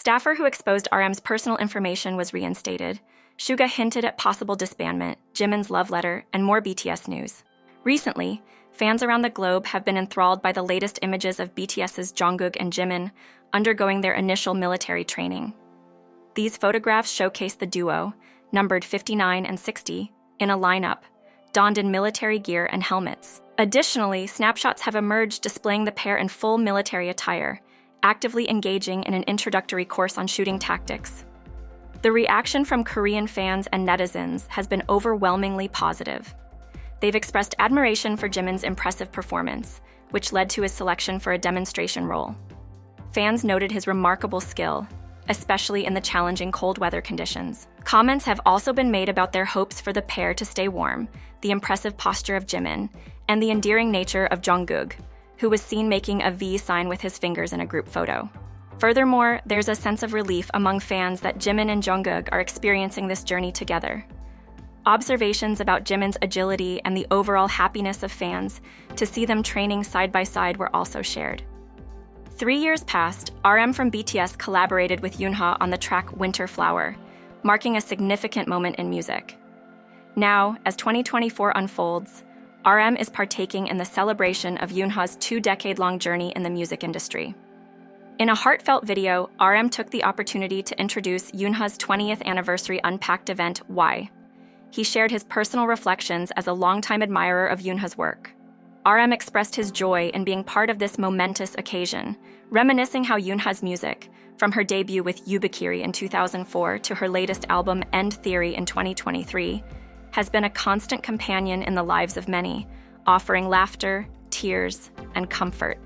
staffer who exposed RM's personal information was reinstated. Suga hinted at possible disbandment, Jimin's love letter, and more BTS news. Recently, fans around the globe have been enthralled by the latest images of BTS's Jungkook and Jimin undergoing their initial military training. These photographs showcase the duo, numbered 59 and 60, in a lineup, donned in military gear and helmets. Additionally, snapshots have emerged displaying the pair in full military attire, actively engaging in an introductory course on shooting tactics. The reaction from Korean fans and netizens has been overwhelmingly positive. They've expressed admiration for Jimin's impressive performance, which led to his selection for a demonstration role. Fans noted his remarkable skill, especially in the challenging cold weather conditions. Comments have also been made about their hopes for the pair to stay warm, the impressive posture of Jimin, and the endearing nature of Jungkook, who was seen making a V sign with his fingers in a group photo. Furthermore, there's a sense of relief among fans that Jimin and Jungkook are experiencing this journey together. Observations about Jimin's agility and the overall happiness of fans to see them training side by side were also shared. 3 years passed, RM from BTS collaborated with Younha on the track Winter Flower, marking a significant moment in music. Now, as 2024 unfolds, RM is partaking in the celebration of Younha's 2-decade-long journey in the music industry. In a heartfelt video, RM took the opportunity to introduce Younha's 20th anniversary Unpacked event, Why. He shared his personal reflections as a longtime admirer of Younha's work. RM expressed his joy in being part of this momentous occasion, reminiscing how Younha's music, from her debut with Yubikiri in 2004 to her latest album End Theory in 2023, has been a constant companion in the lives of many, offering laughter, tears, and comfort.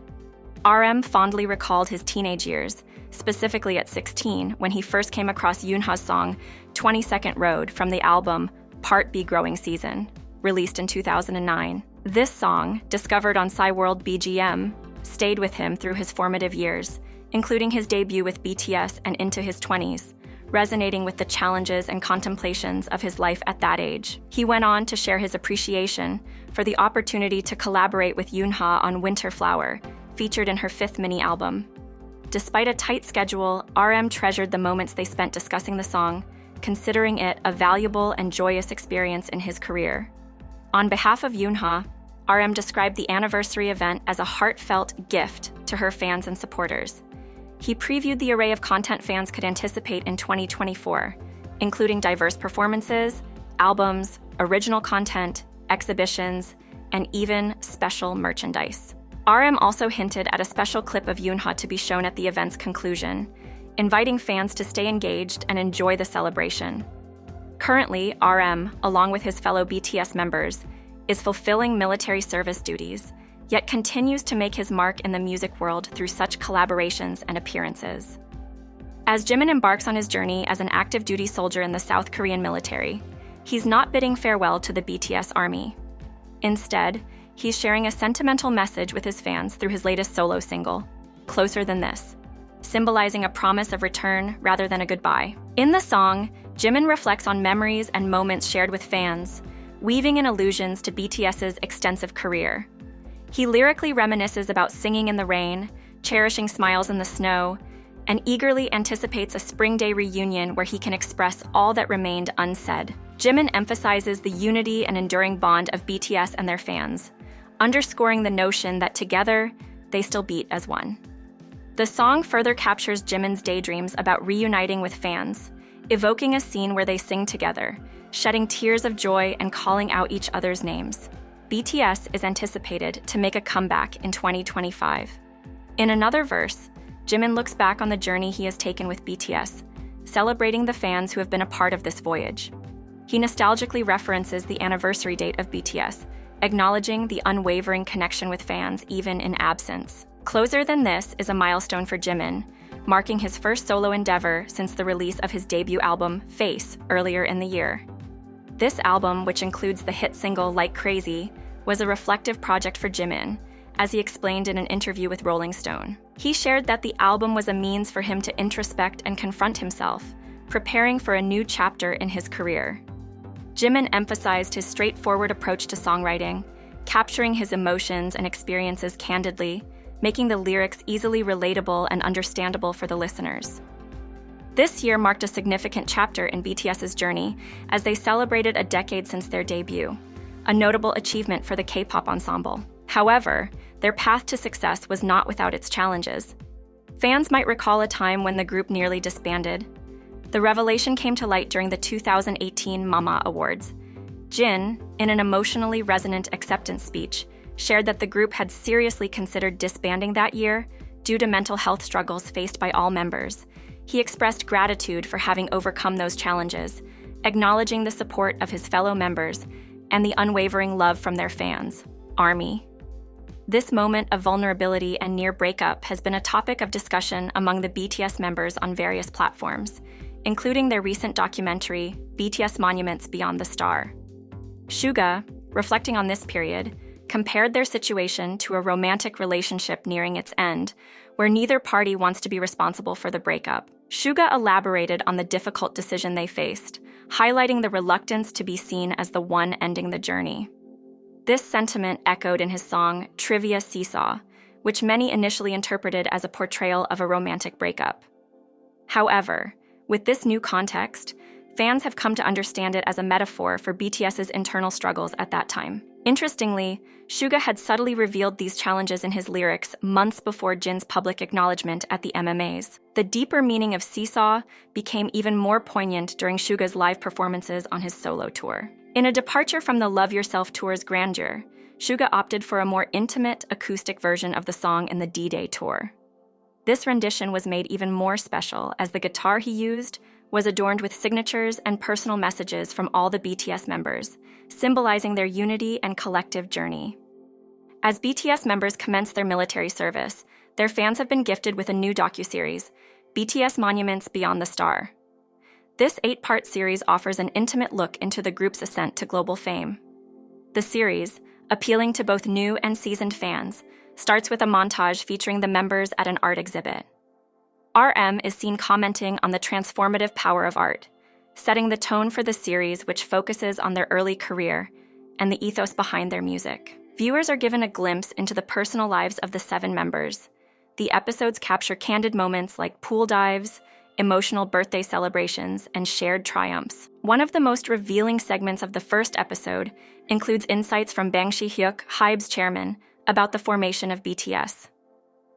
RM fondly recalled his teenage years, specifically at 16 when he first came across Younha's song 22nd Road from the album Part B Growing Season, released in 2009. This song, discovered on Psyworld BGM, stayed with him through his formative years, including his debut with BTS and into his 20s, resonating with the challenges and contemplations of his life at that age. He went on to share his appreciation for the opportunity to collaborate with Younha on Winter Flower, featured in her 5th mini-album. Despite a tight schedule, RM treasured the moments they spent discussing the song, considering it a valuable and joyous experience in his career. On behalf of Younha, RM described the anniversary event as a heartfelt gift to her fans and supporters. He previewed the array of content fans could anticipate in 2024, including diverse performances, albums, original content, exhibitions, and even special merchandise. RM also hinted at a special clip of Younha to be shown at the event's conclusion, inviting fans to stay engaged and enjoy the celebration. Currently, RM, along with his fellow BTS members, is fulfilling military service duties, yet continues to make his mark in the music world through such collaborations and appearances. As Jimin embarks on his journey as an active duty soldier in the South Korean military, he's not bidding farewell to the BTS army. Instead, he's sharing a sentimental message with his fans through his latest solo single, Closer Than This, symbolizing a promise of return rather than a goodbye. In the song, Jimin reflects on memories and moments shared with fans, weaving in allusions to BTS's extensive career. He lyrically reminisces about singing in the rain, cherishing smiles in the snow, and eagerly anticipates a spring day reunion where he can express all that remained unsaid. Jimin emphasizes the unity and enduring bond of BTS and their fans, underscoring the notion that together, they still beat as one. The song further captures Jimin's daydreams about reuniting with fans, evoking a scene where they sing together, shedding tears of joy and calling out each other's names. BTS is anticipated to make a comeback in 2025. In another verse, Jimin looks back on the journey he has taken with BTS, celebrating the fans who have been a part of this voyage. He nostalgically references the anniversary date of BTS, acknowledging the unwavering connection with fans even in absence. Closer Than This is a milestone for Jimin, marking his first solo endeavor since the release of his debut album, Face, earlier in the year. This album, which includes the hit single Like Crazy, was a reflective project for Jimin, as he explained in an interview with Rolling Stone. He shared that the album was a means for him to introspect and confront himself, preparing for a new chapter in his career. Jimin emphasized his straightforward approach to songwriting, capturing his emotions and experiences candidly, making the lyrics easily relatable and understandable for the listeners. This year marked a significant chapter in BTS's journey as they celebrated a decade since their debut, a notable achievement for the K-pop ensemble. However, their path to success was not without its challenges. Fans might recall a time when the group nearly disbanded. The revelation came to light during the 2018 Mama Awards. Jin, in an emotionally resonant acceptance speech, shared that the group had seriously considered disbanding that year due to mental health struggles faced by all members. He expressed gratitude for having overcome those challenges, acknowledging the support of his fellow members and the unwavering love from their fans, ARMY. This moment of vulnerability and near breakup has been a topic of discussion among the BTS members on various platforms, including their recent documentary, BTS Monuments Beyond the Star. Suga, reflecting on this period, compared their situation to a romantic relationship nearing its end, where neither party wants to be responsible for the breakup. Suga elaborated on the difficult decision they faced, highlighting the reluctance to be seen as the one ending the journey. This sentiment echoed in his song Trivia Seesaw, which many initially interpreted as a portrayal of a romantic breakup. However, with this new context, fans have come to understand it as a metaphor for BTS's internal struggles at that time. Interestingly, Suga had subtly revealed these challenges in his lyrics months before Jin's public acknowledgement at the MMAs. The deeper meaning of Seesaw became even more poignant during Suga's live performances on his solo tour. In a departure from the Love Yourself tour's grandeur, Suga opted for a more intimate, acoustic version of the song in the D-Day tour. This rendition was made even more special as the guitar he used was adorned with signatures and personal messages from all the BTS members, symbolizing their unity and collective journey. As BTS members commence their military service, their fans have been gifted with a new docuseries, BTS Monuments Beyond the Star. This 8-part series offers an intimate look into the group's ascent to global fame. The series, appealing to both new and seasoned fans, starts with a montage featuring the members at an art exhibit. RM is seen commenting on the transformative power of art, setting the tone for the series, which focuses on their early career and the ethos behind their music. Viewers are given a glimpse into the personal lives of the 7 members. The episodes capture candid moments like pool dives, emotional birthday celebrations, and shared triumphs. One of the most revealing segments of the first episode includes insights from Bang Si-hyuk, HYBE's chairman, about the formation of BTS.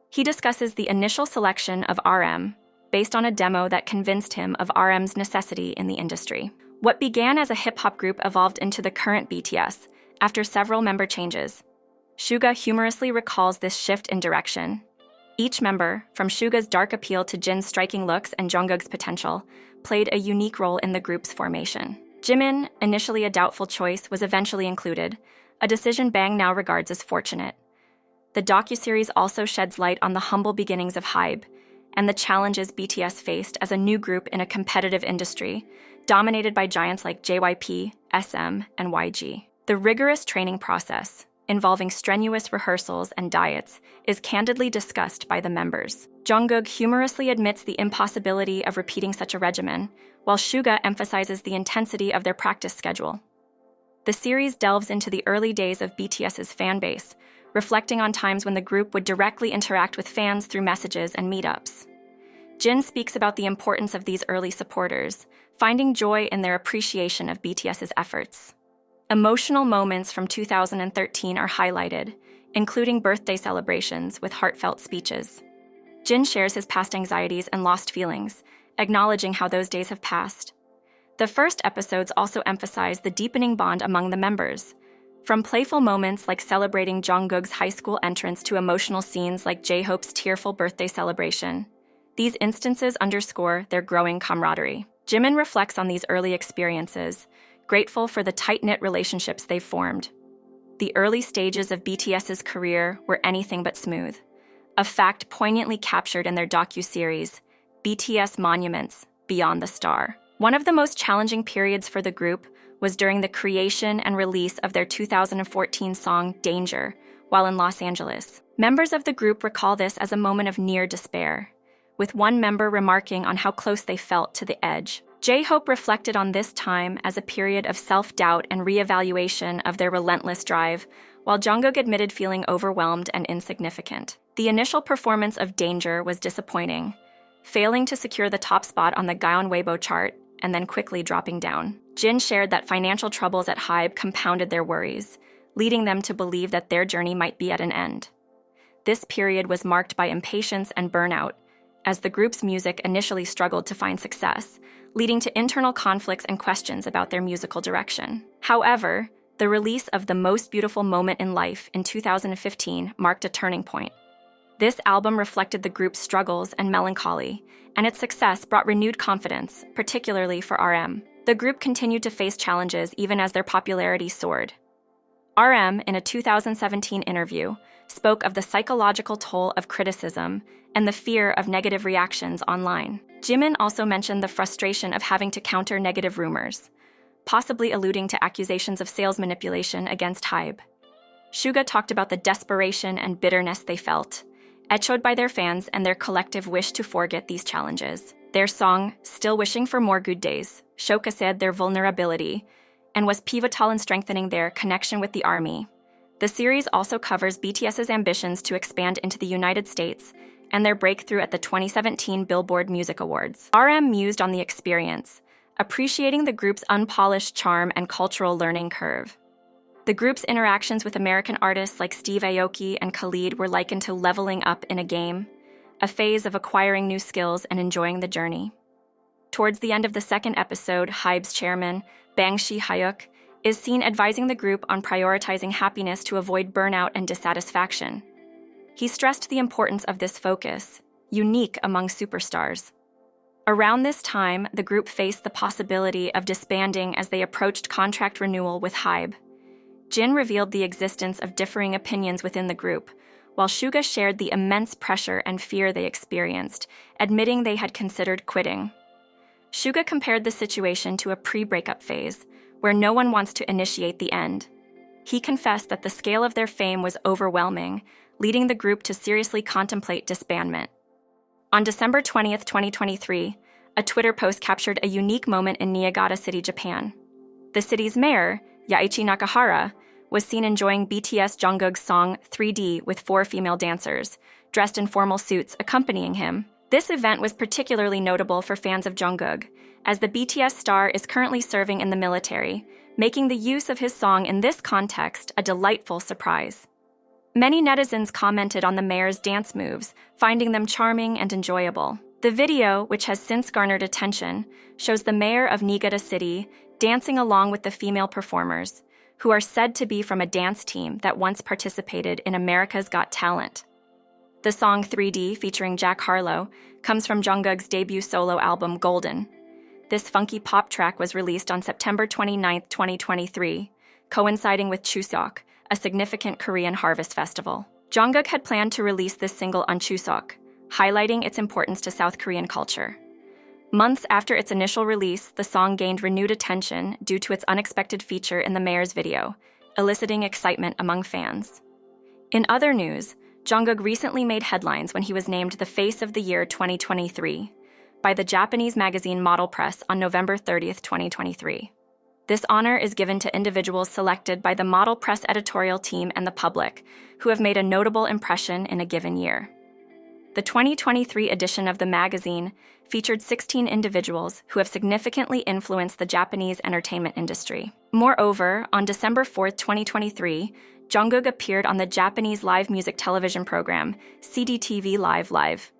He discusses the initial selection of RM based on a demo that convinced him of RM's necessity in the industry. What began as a hip-hop group evolved into the current BTS after several member changes. Suga humorously recalls this shift in direction. Each member, from Suga's dark appeal to Jin's striking looks and Jungkook's potential, played a unique role in the group's formation. Jimin, initially a doubtful choice, was eventually included, a decision Bang now regards as fortunate. The docuseries also sheds light on the humble beginnings of HYBE and the challenges BTS faced as a new group in a competitive industry, dominated by giants like JYP, SM, and YG. The rigorous training process, involving strenuous rehearsals and diets, is candidly discussed by the members. Jungkook humorously admits the impossibility of repeating such a regimen, while Suga emphasizes the intensity of their practice schedule. The series delves into the early days of BTS's fan base, reflecting on times when the group would directly interact with fans through messages and meetups. Jin speaks about the importance of these early supporters, finding joy in their appreciation of BTS's efforts. Emotional moments from 2013 are highlighted, including birthday celebrations with heartfelt speeches. Jin shares his past anxieties and lost feelings, acknowledging how those days have passed. The first episodes also emphasize the deepening bond among the members. From playful moments like celebrating Jungkook's high school entrance to emotional scenes like J-Hope's tearful birthday celebration, these instances underscore their growing camaraderie. Jimin reflects on these early experiences, grateful for the tight-knit relationships they've formed. The early stages of BTS's career were anything but smooth, a fact poignantly captured in their docu-series, BTS Monuments Beyond the Star. One of the most challenging periods for the group was during the creation and release of their 2014 song Danger while in Los Angeles. Members of the group recall this as a moment of near despair, with one member remarking on how close they felt to the edge. J-Hope reflected on this time as a period of self-doubt and re-evaluation of their relentless drive, while Jungkook admitted feeling overwhelmed and insignificant. The initial performance of Danger was disappointing. failing to secure the top spot on the Gaon Weibo chart and then quickly dropping down. Jin shared that financial troubles at HYBE compounded their worries, leading them to believe that their journey might be at an end. This period was marked by impatience and burnout, as the group's music initially struggled to find success, leading to internal conflicts and questions about their musical direction. However, the release of The Most Beautiful Moment in Life in 2015 marked a turning point. This album reflected the group's struggles and melancholy, and its success brought renewed confidence, particularly for RM. The group continued to face challenges even as their popularity soared. RM, in a 2017 interview, spoke of the psychological toll of criticism and the fear of negative reactions online. Jimin also mentioned the frustration of having to counter negative rumors, possibly alluding to accusations of sales manipulation against HYBE. Suga talked about the desperation and bitterness they felt, echoed by their fans and their collective wish to forget these challenges. Their song, Still Wishing for More Good Days, showcased their vulnerability and was pivotal in strengthening their connection with the ARMY. The series also covers BTS's ambitions to expand into the United States and their breakthrough at the 2017 Billboard Music Awards. RM mused on the experience, appreciating the group's unpolished charm and cultural learning curve. The group's interactions with American artists like Steve Aoki and Khalid were likened to leveling up in a game, a phase of acquiring new skills and enjoying the journey. Towards the end of the second episode, HYBE's chairman, Bang Shi-hyuk, is seen advising the group on prioritizing happiness to avoid burnout and dissatisfaction. He stressed the importance of this focus, unique among superstars. Around this time, the group faced the possibility of disbanding as they approached contract renewal with HYBE. Jin revealed the existence of differing opinions within the group, while Suga shared the immense pressure and fear they experienced, admitting they had considered quitting. Suga compared the situation to a pre-breakup phase, where no one wants to initiate the end. He confessed that the scale of their fame was overwhelming, leading the group to seriously contemplate disbandment. On December 20, 2023, a Twitter post captured a unique moment in Niigata City, Japan. The city's mayor, Yaichi Nakahara, was seen enjoying BTS Jungkook's song 3D with 4 female dancers, dressed in formal suits, accompanying him. This event was particularly notable for fans of Jungkook, as the BTS star is currently serving in the military, making the use of his song in this context a delightful surprise. Many netizens commented on the mayor's dance moves, finding them charming and enjoyable. The video, which has since garnered attention, shows the mayor of Niigata City dancing along with the female performers, who are said to be from a dance team that once participated in America's Got Talent. The song 3D, featuring Jack Harlow, comes from Jungkook's debut solo album Golden. This funky pop track was released on September 29, 2023, coinciding with Chuseok, a significant Korean harvest festival. Jungkook had planned to release this single on Chuseok, highlighting its importance to South Korean culture. Months after its initial release, the song gained renewed attention due to its unexpected feature in the mayor's video, eliciting excitement among fans. In other news, Jungkook recently made headlines when he was named the Face of the Year 2023 by the Japanese magazine Model Press on November 30, 2023. This honor is given to individuals selected by the Model Press editorial team and the public who have made a notable impression in a given year. The 2023 edition of the magazine featured 16 individuals who have significantly influenced the Japanese entertainment industry. Moreover, on December 4, 2023, Jungkook appeared on the Japanese live music television program CDTV Live Live.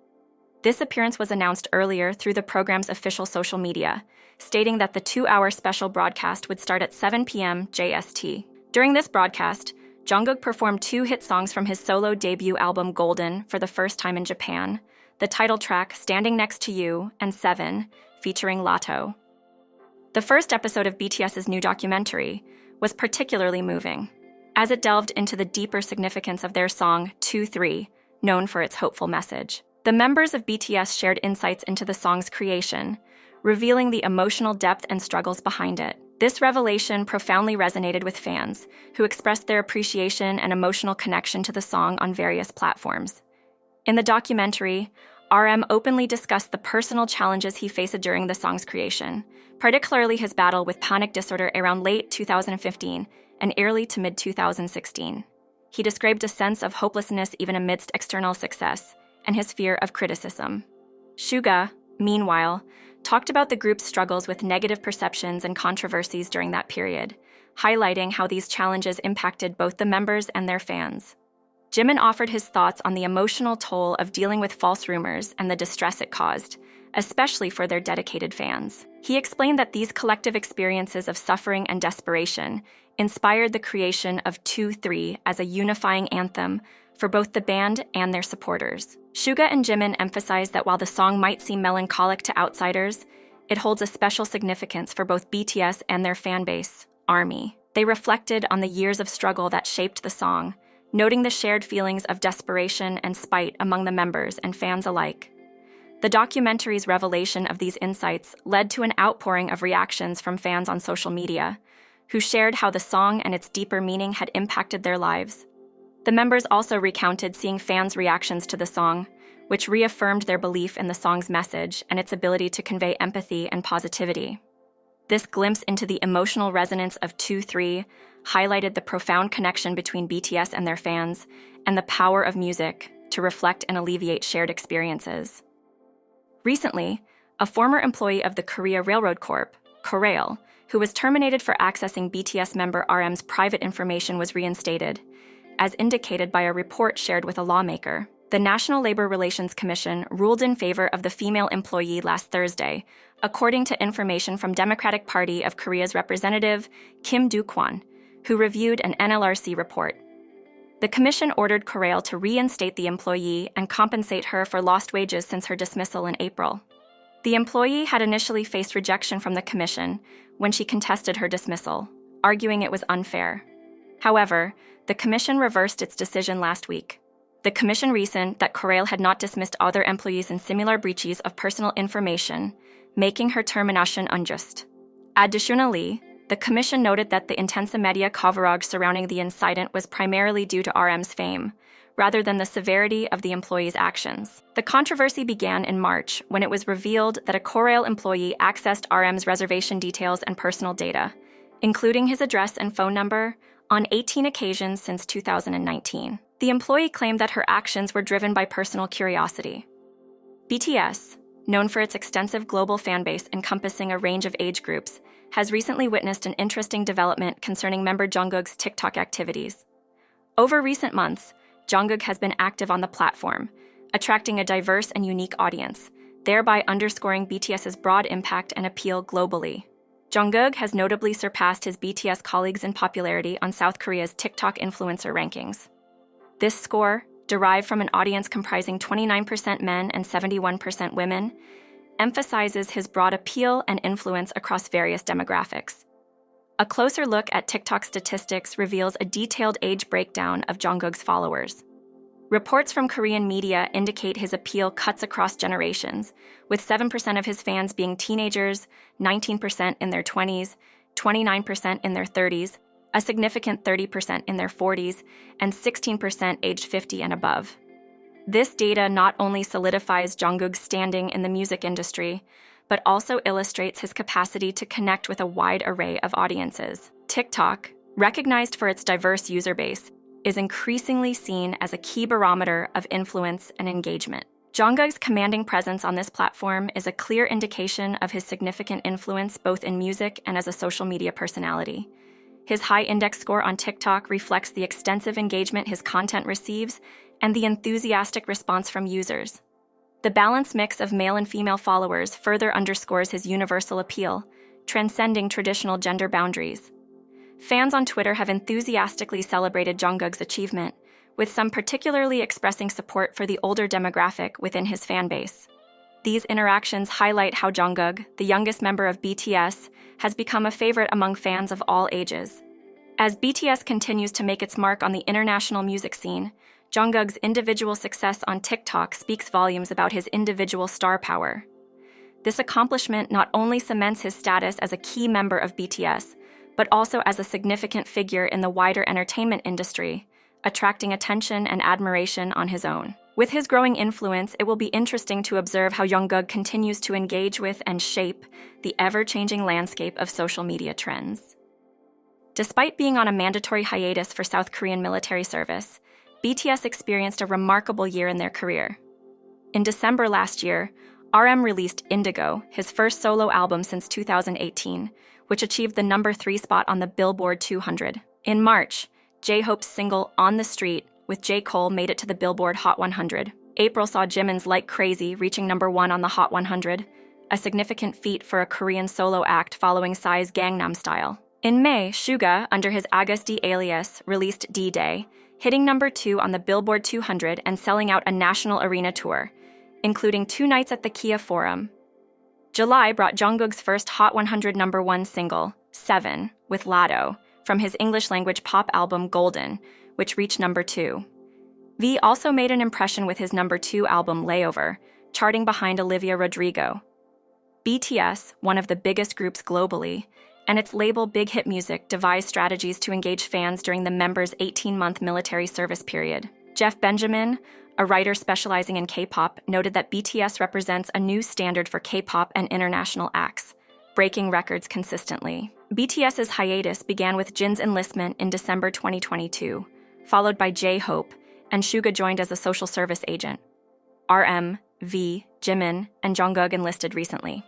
This appearance was announced earlier through the program's official social media, stating that the 2-hour special broadcast would start at 7 p.m. JST. During this broadcast, Jungkook performed 2 hit songs from his solo debut album Golden for the first time in Japan, the title track Standing Next to You and 7, featuring Latto. The first episode of BTS's new documentary was particularly moving, as it delved into the deeper significance of their song 2-3, known for its hopeful message. The members of BTS shared insights into the song's creation, revealing the emotional depth and struggles behind it. This revelation profoundly resonated with fans, who expressed their appreciation and emotional connection to the song on various platforms. In the documentary, RM openly discussed the personal challenges he faced during the song's creation, particularly his battle with panic disorder around late 2015 and early to mid-2016. He described a sense of hopelessness even amidst external success, and his fear of criticism. Suga, meanwhile, talked about the group's struggles with negative perceptions and controversies during that period, highlighting how these challenges impacted both the members and their fans. Jimin offered his thoughts on the emotional toll of dealing with false rumors and the distress it caused, especially for their dedicated fans. He explained that these collective experiences of suffering and desperation inspired the creation of 2-3 as a unifying anthem for both the band and their supporters. Suga and Jimin emphasized that while the song might seem melancholic to outsiders, it holds a special significance for both BTS and their fan base, ARMY. They reflected on the years of struggle that shaped the song, noting the shared feelings of desperation and spite among the members and fans alike. The documentary's revelation of these insights led to an outpouring of reactions from fans on social media, who shared how the song and its deeper meaning had impacted their lives. The members also recounted seeing fans' reactions to the song, which reaffirmed their belief in the song's message and its ability to convey empathy and positivity. This glimpse into the emotional resonance of 2-3 highlighted the profound connection between BTS and their fans and the power of music to reflect and alleviate shared experiences. Recently, a former employee of the Korea Railroad Corp, Korail, who was terminated for accessing BTS member RM's private information, was reinstated, as indicated by a report shared with a lawmaker. The National Labor Relations Commission ruled in favor of the female employee last Thursday, according to information from Democratic Party of Korea's representative Kim Do-kwon, who reviewed an NLRC report. The commission ordered Korail to reinstate the employee and compensate her for lost wages since her dismissal in April. The employee had initially faced rejection from the commission when she contested her dismissal, arguing it was unfair. However, the commission reversed its decision last week. The commission reasoned that Korail had not dismissed other employees in similar breaches of personal information, making her termination unjust. Additionally, the commission noted that the intense media coverage surrounding the incident was primarily due to RM's fame, rather than the severity of the employee's actions. The controversy began in March when it was revealed that a Korail employee accessed RM's reservation details and personal data, including his address and phone number, on 18 occasions since 2019. The employee claimed that her actions were driven by personal curiosity. BTS, known for its extensive global fan base encompassing a range of age groups, has recently witnessed an interesting development concerning member Jungkook's TikTok activities. Over recent months, Jungkook has been active on the platform, attracting a diverse and unique audience, thereby underscoring BTS's broad impact and appeal globally. Jungkook has notably surpassed his BTS colleagues in popularity on South Korea's TikTok influencer rankings. This score, derived from an audience comprising 29% men and 71% women, emphasizes his broad appeal and influence across various demographics. A closer look at TikTok statistics reveals a detailed age breakdown of Jungkook's followers. Reports from Korean media indicate his appeal cuts across generations, with 7% of his fans being teenagers, 19% in their 20s, 29% in their 30s, a significant 30% in their 40s, and 16% aged 50 and above. This data not only solidifies Jungkook's standing in the music industry, but also illustrates his capacity to connect with a wide array of audiences. TikTok, recognized for its diverse user base, is increasingly seen as a key barometer of influence and engagement. Jungkook's commanding presence on this platform is a clear indication of his significant influence both in music and as a social media personality. His high index score on TikTok reflects the extensive engagement his content receives and the enthusiastic response from users. The balanced mix of male and female followers further underscores his universal appeal, transcending traditional gender boundaries. Fans on Twitter have enthusiastically celebrated Jungkook's achievement, with some particularly expressing support for the older demographic within his fan base. These interactions highlight how Jungkook, the youngest member of BTS, has become a favorite among fans of all ages. As BTS continues to make its mark on the international music scene, Jungkook's individual success on TikTok speaks volumes about his individual star power. This accomplishment not only cements his status as a key member of BTS, but also as a significant figure in the wider entertainment industry, attracting attention and admiration on his own. With his growing influence, it will be interesting to observe how Jungkook continues to engage with and shape the ever-changing landscape of social media trends. Despite being on a mandatory hiatus for South Korean military service, BTS experienced a remarkable year in their career. In December last year, RM released Indigo, his first solo album since 2018, which achieved the #3 spot on the Billboard 200. In March, J-Hope's single On the Street with J. Cole made it to the Billboard Hot 100. April saw Jimin's Like Crazy reaching #1 on the Hot 100, a significant feat for a Korean solo act following Psy's Gangnam Style. In May, Suga, under his Agusty alias, released D-Day, hitting #2 on the Billboard 200 and selling out a national arena tour, including 2 nights at the Kia Forum. July brought Jungkook's first Hot 100 #1 single, 7, with Lado, from his English-language pop album Golden, which reached #2. V also made an impression with his #2 album Layover, charting behind Olivia Rodrigo. BTS, one of the biggest groups globally, and its label Big Hit Music devised strategies to engage fans during the members' 18-month military service period. Jeff Benjamin, a writer specializing in K-pop, noted that BTS represents a new standard for K-pop and international acts, breaking records consistently. BTS's hiatus began with Jin's enlistment in December 2022, followed by J-Hope, and Suga joined as a social service agent. RM, V, Jimin, and Jungkook enlisted recently.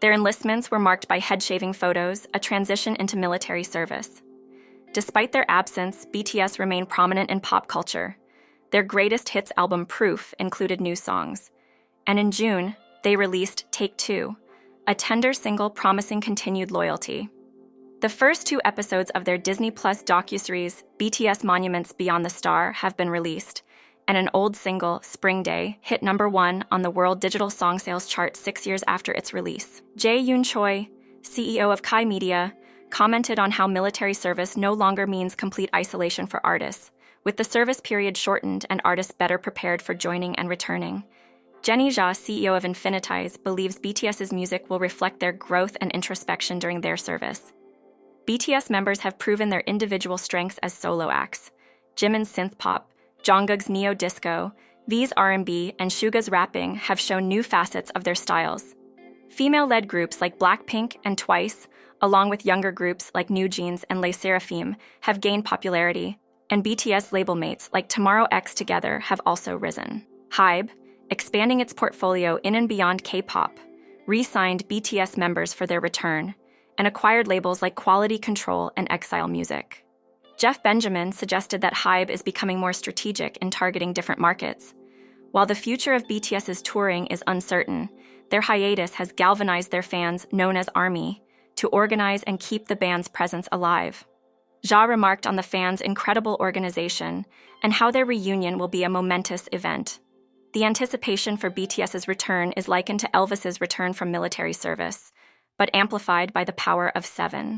Their enlistments were marked by head-shaving photos, a transition into military service. Despite their absence, BTS remained prominent in pop culture. Their greatest hits album Proof included new songs. And in June, they released Take Two, a tender single promising continued loyalty. The first 2 episodes of their Disney Plus docuseries, BTS Monuments Beyond the Star, have been released, and an old single, Spring Day, hit #1 on the World Digital Song Sales chart 6 years after its release. Jae-yoon Choi, CEO of Kai Media, commented on how military service no longer means complete isolation for artists, with the service period shortened and artists better prepared for joining and returning. Jenny Jha, CEO of Infinitize, believes BTS's music will reflect their growth and introspection during their service. BTS members have proven their individual strengths as solo acts. Jimin's synth-pop, Jungkook's neo-disco, V's R&B, and Suga's rapping have shown new facets of their styles. Female-led groups like Blackpink and Twice, along with younger groups like New Jeans and Les Seraphim, have gained popularity, and BTS label mates like Tomorrow X Together have also risen. HYBE, expanding its portfolio in and beyond K-pop, re-signed BTS members for their return, and acquired labels like Quality Control and Exile Music. Jeff Benjamin suggested that HYBE is becoming more strategic in targeting different markets. While the future of BTS's touring is uncertain, their hiatus has galvanized their fans, known as ARMY, to organize and keep the band's presence alive. Jha remarked on the fans' incredible organization and how their reunion will be a momentous event. The anticipation for BTS's return is likened to Elvis's return from military service, but amplified by the power of 7.